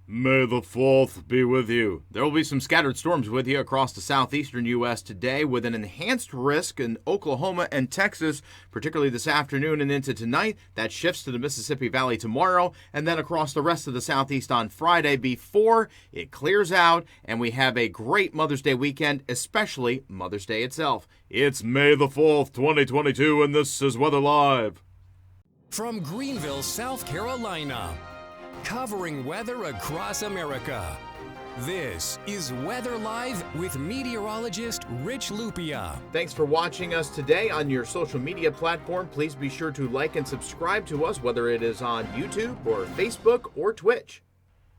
May the 4th be with you. There will be some scattered storms with you across the southeastern U.S. today with an enhanced risk in Oklahoma and Texas, particularly this afternoon and into tonight. That shifts to the Mississippi Valley tomorrow and then across the rest of the southeast on Friday before it clears out and we have a great Mother's Day weekend, especially Mother's Day itself. It's May the 4th, 2022, and this is Weather Live. From Greenville, South Carolina, covering weather across America. This is Weather Live with meteorologist Rich Lupia. Thanks for watching us today on your social media platform. Please be sure to like and subscribe to us, whether it is on YouTube or Facebook or Twitch.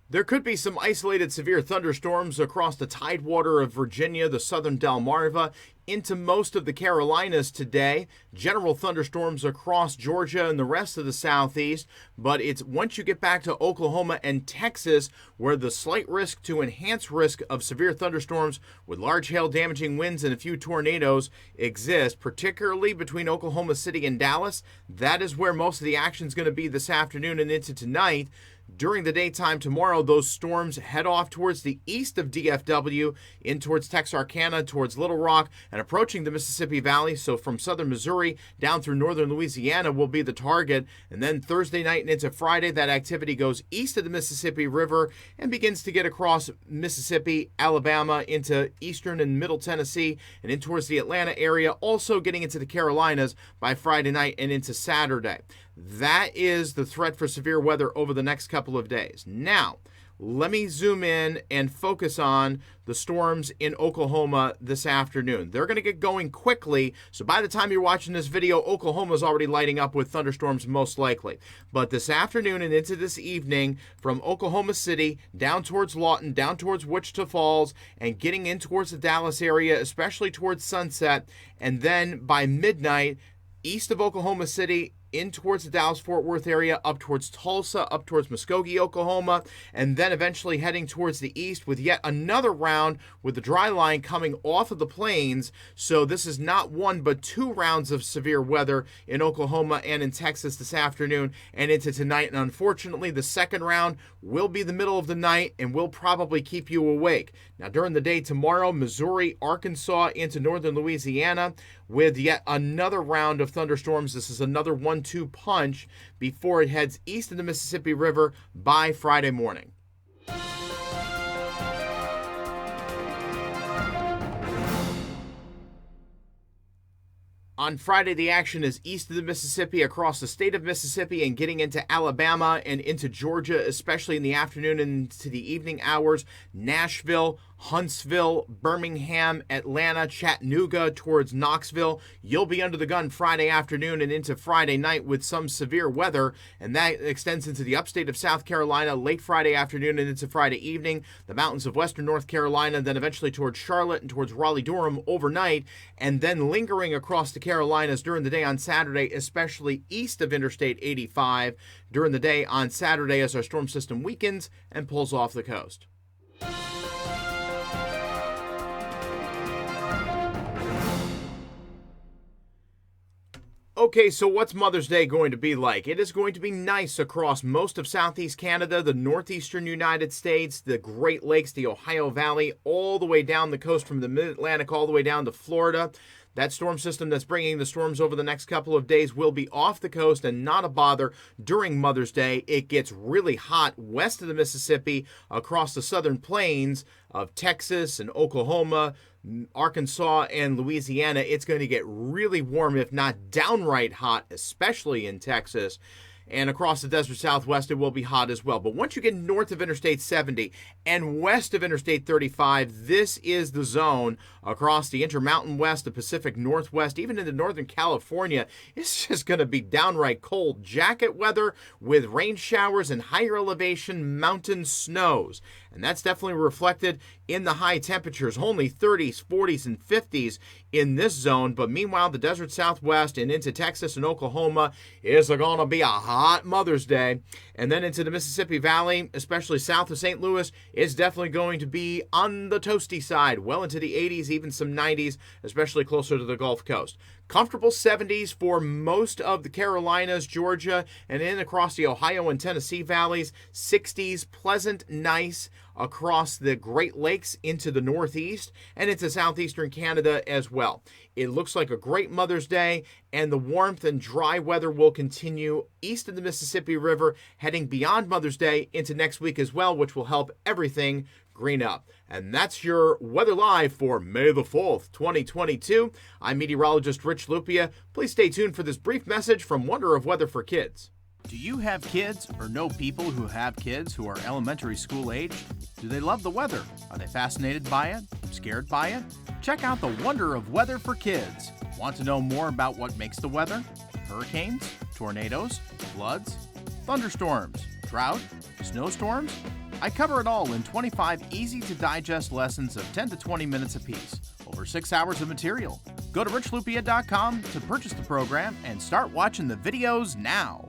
There could be some isolated severe thunderstorms across the tidewater of Virginia, the southern Delmarva, into most of the Carolinas today. General thunderstorms across Georgia and the rest of the southeast, but it's once you get back to Oklahoma and Texas where the slight risk to enhanced risk of severe thunderstorms with large hail, damaging winds, and a few tornadoes exist, particularly between Oklahoma City and Dallas. That is where most of the action is going to be this afternoon and into tonight. During the daytime tomorrow, those storms head off towards the east of DFW, in towards Texarkana, towards Little Rock, and approaching the Mississippi Valley. So from southern Missouri down through northern Louisiana will be the target. And then Thursday night and into Friday, that activity goes east of the Mississippi River and begins to get across Mississippi, Alabama, into eastern and middle Tennessee, and in towards the Atlanta area, also getting into the Carolinas by Friday night and into Saturday. That is the threat for severe weather over the next couple of days. Now, let me zoom in and focus on the storms in Oklahoma this afternoon. They're going to get going quickly, so by the time you're watching this video, Oklahoma's already lighting up with thunderstorms most likely. But this afternoon and into this evening, from Oklahoma City down towards Lawton, down towards Wichita Falls, and getting in towards the Dallas area, especially towards sunset, and then by midnight, east of Oklahoma City, in towards the Dallas-Fort Worth area, up towards Tulsa, up towards Muskogee, Oklahoma, and then eventually heading towards the east with yet another round with the dry line coming off of the plains. So this is not one but two rounds of severe weather in Oklahoma and in Texas this afternoon and into tonight. And unfortunately, the second round will be the middle of the night and will probably keep you awake. Now, during the day tomorrow, Missouri, Arkansas, into northern Louisiana with yet another round of thunderstorms. This is another 1-2 punch before it heads east of the Mississippi River by Friday morning. On Friday, the action is east of the Mississippi, across the state of Mississippi, and getting into Alabama and into Georgia, especially in the afternoon and into the evening hours. Nashville, Huntsville, Birmingham, Atlanta, Chattanooga, towards Knoxville. You'll be under the gun Friday afternoon and into Friday night with some severe weather, and that extends into the upstate of South Carolina late Friday afternoon and into Friday evening, the mountains of western North Carolina, then eventually towards Charlotte and towards Raleigh-Durham overnight, and then lingering across the Carolinas during the day on Saturday, especially east of Interstate 85 during the day on Saturday as our storm system weakens and pulls off the coast. Okay, so what's Mother's Day going to be like? It is going to be nice across most of southeast Canada, the northeastern United States, the Great Lakes, the Ohio Valley, all the way down the coast from the mid-Atlantic all the way down to Florida. That storm system that's bringing the storms over the next couple of days will be off the coast and not a bother during Mother's Day. It gets really hot west of the Mississippi across the southern plains of Texas and Oklahoma, Arkansas, and Louisiana. It's going to get really warm, if not downright hot, especially in Texas. And across the desert southwest, it will be hot as well. But once you get north of Interstate 70 and west of Interstate 35, this is the zone across the Intermountain West, the Pacific Northwest, even into Northern California. It's just going to be downright cold jacket weather with rain showers and higher elevation mountain snows. And that's definitely reflected in the high temperatures, only 30s, 40s, and 50s in this zone. But meanwhile, the desert southwest and into Texas and Oklahoma is going to be a hot hot Mother's Day. And then into the Mississippi Valley, especially south of St. Louis, it's definitely going to be on the toasty side, well into the 80s, even some 90s, especially closer to the Gulf Coast. Comfortable 70s for most of the Carolinas, Georgia, and in across the Ohio and Tennessee valleys. 60s, pleasant, nice across the Great Lakes into the Northeast and into southeastern Canada as well. It looks like a great Mother's Day, and the warmth and dry weather will continue east of the Mississippi River, heading beyond Mother's Day into next week as well, which will help everything green up. And that's your Weather Live for May the 4th, 2022. I'm meteorologist Rich Lupia. Please stay tuned for this brief message from Wonder of Weather for Kids. Do you have kids or know people who have kids who are elementary school age? Do they love the weather? Are they fascinated by it? Scared by it? Check out the Wonder of Weather for Kids. Want to know more about what makes the weather? Hurricanes, tornadoes, floods, thunderstorms, drought, snowstorms? I cover it all in 25 easy-to-digest lessons of 10 to 20 minutes apiece. Over 6 hours of material. Go to richlupia.com to purchase the program and start watching the videos now.